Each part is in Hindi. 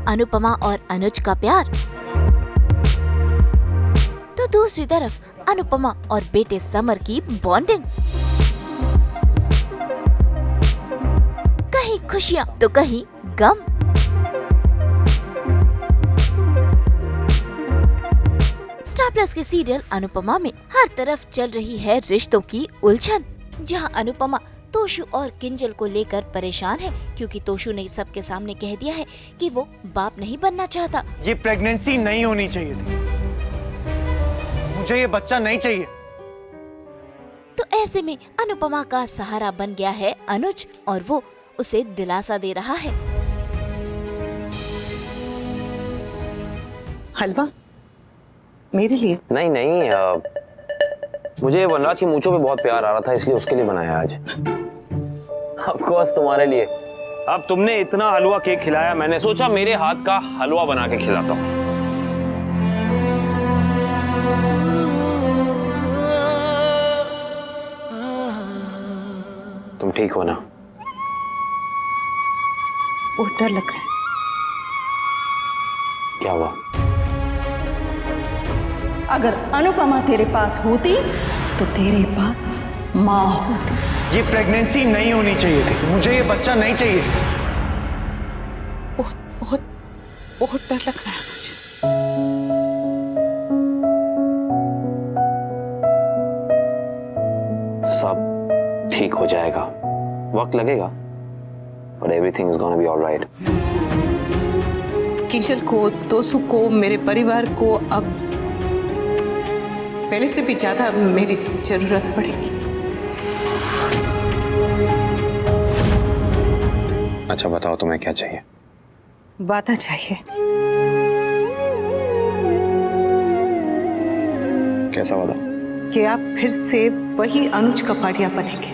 अनुपमा और अनुज का प्यार, तो दूसरी तरफ अनुपमा और बेटे समर की बॉन्डिंग। कहीं खुशियाँ तो कहीं गम। स्टार प्लस के सीरियल अनुपमा में हर तरफ चल रही है रिश्तों की उलझन, जहां अनुपमा तोशु और किंजल को लेकर परेशान है क्योंकि तोशु ने सबके सामने कह दिया है कि वो बाप नहीं बनना चाहता। ये प्रेगनेंसी नहीं होनी चाहिए थी, मुझे ये बच्चा नहीं चाहिए। तो ऐसे में अनुपमा का सहारा बन गया है अनुज और वो उसे दिलासा दे रहा है। हलवा मेरे लिए? नहीं नहीं, मुझे वनराज की मूंछों पे बहुत प्यार आ रहा था इसलिए उसके लिए बनाया आज। ऑफ कोर्स तुम्हारे लिए। अब तुमने इतना हलवा केक खिलाया, मैंने सोचा मेरे हाथ का हलवा बना के खिलाता हूँ। तुम ठीक हो ना? बहुत डर लग रहा है। क्या हुआ? अगर अनुपमा तेरे पास होती तो तेरे पास माँ होती। ये प्रेगनेंसी नहीं होनी चाहिए थी, मुझे ये बच्चा नहीं चाहिए। बहुत बहुत बहुत डर लग रहा है मुझे। सब ठीक हो जाएगा, वक्त लगेगा, but everything is gonna be all right. Kinjal को, तोसु को, मेरे परिवार को अब पहले से भी ज्यादा मेरी जरूरत पड़ेगी। अच्छा बताओ तुम्हें क्या चाहिए? वादा चाहिए। कैसा वादा? कि आप फिर से वही अनुज कपाड़िया बनेंगे।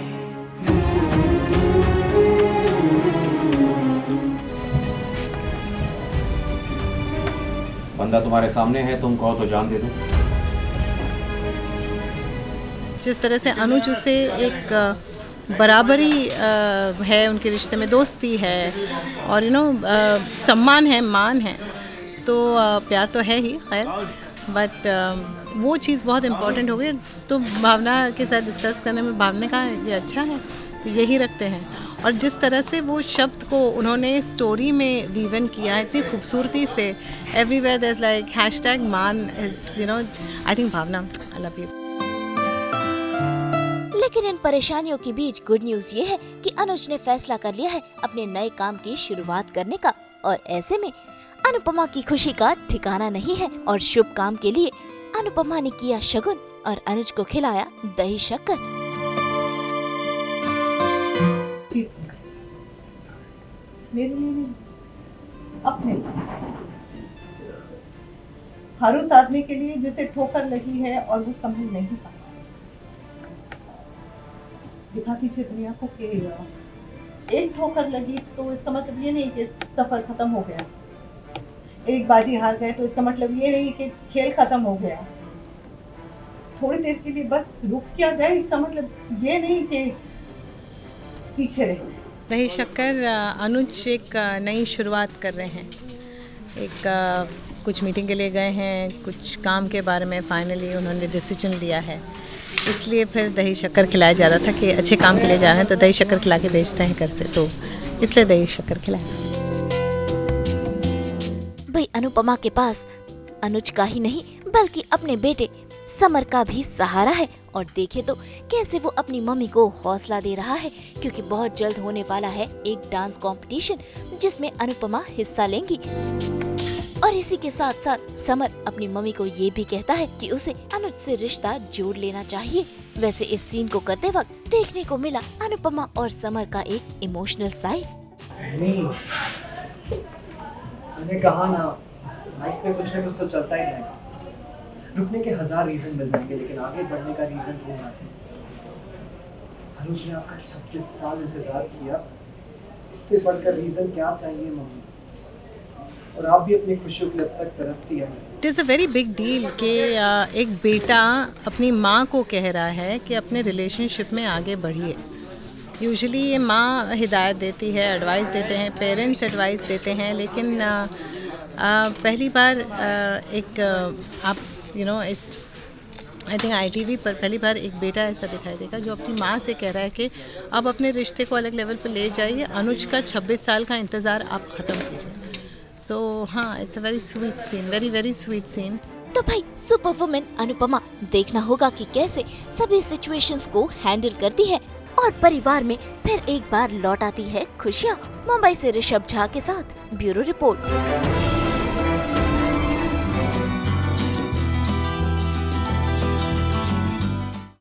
बंदा तुम्हारे सामने है, तुम कहो तो जान दे दूं। जिस तरह से अनुज उसे एक बराबरी है, उनके रिश्ते में दोस्ती है और सम्मान है, मान है, तो प्यार तो है ही खैर, बट वो चीज़ बहुत इम्पोर्टेंट हो गई। तो भावना के साथ डिस्कस करने में भावना का ये अच्छा है, तो यही रखते हैं। और जिस तरह से वो शब्द को उन्होंने स्टोरी में वीवन किया है इतनी खूबसूरती से, एवरीवेयर देयर इज लाइक #मान is I think Bhavana I love you. लेकिन इन परेशानियों के बीच गुड न्यूज ये है कि अनुज ने फैसला कर लिया है अपने नए काम की शुरुआत करने का, और ऐसे में अनुपमा की खुशी का ठिकाना नहीं है। और शुभ काम के लिए अनुपमा ने किया शगुन और अनुज को खिलाया दही शक्कर। मेरे लिए अपने हर उस आदमी के लिए जिसे ठोकर लगी है और वो संभल नहीं पाया। दिखा कीजिए दुनिया को कि एक ठोकर लगी तो इसका मतलब ये नहीं कि सफर खत्म हो गया, एक बाजी हार गए तो इसका मतलब ये नहीं कि खेल खत्म हो गया। थोड़ी देर के लिए बस रुक क्या गए, इसका मतलब ये नहीं कि पीछे रहे। दही शक्कर अनुज एक नई शुरुआत कर रहे हैं। एक कुछ मीटिंग के लिए गए हैं, कुछ काम के बारे में फाइनली उन्होंने डिसीजन लिया है, इसलिए फिर दही शक्कर खिलाया जा रहा था कि अच्छे काम के लिए जा रहे हैं तो दही शक्कर खिला के भेजते हैं घर से, तो इसलिए दही शक्कर खिलाया। भाई अनुपमा के पास अनुज का ही नहीं बल्कि अपने बेटे समर का भी सहारा है, और देखे तो कैसे वो अपनी मम्मी को हौसला दे रहा है, क्योंकि बहुत जल्द होने वाला है एक डांस कंपटीशन जिसमें अनुपमा हिस्सा लेंगी। और इसी के साथ साथ समर अपनी मम्मी को ये भी कहता है कि उसे अनुज से रिश्ता जोड़ लेना चाहिए। वैसे इस सीन को करते वक्त देखने को मिला अनुपमा और समर का एक इमोशनल साइड। मैंने कहा ना, लाइफ में कुछ न कुछ तो चलता ही रहेगा। रुकने के 1000 रीजन मिल जाएंगे, लेकिन आगे बढ़ने का रीजन ढूंढना है। अनुज ने आपका 26 साल इंतजार किया, इससे बढ़कर रीजन क्या चाहिए मम्मी? और आप भी अपनी खुशियों के लिए अब तक तरसती हैं। It is a very big deal कि एक बेटा अपनी माँ को कह रहा है कि अपने रिलेशनशिप में आगे बढ़िए। यूजुअली ये माँ हिदायत देती है, एडवाइस देते हैं, पेरेंट्स एडवाइस देते हैं, लेकिन पहली बार आप इस आई थिंक ITV पर पहली बार एक बेटा ऐसा दिखाई देगा जो अपनी माँ से कह रहा है कि अब अपने रिश्ते को अलग लेवल पर ले जाइए, अनुज का 26 साल का इंतज़ार आप ख़त्म कीजिए। सो हाँ, it's a very sweet scene, very very sweet scene. तो भाई सुपर वुमेन अनुपमा देखना होगा कि कैसे सभी सिचुएशंस को हैंडल करती है और परिवार में फिर एक बार लौट आती है खुशियाँ। मुंबई से ऋषभ झा के साथ ब्यूरो रिपोर्ट।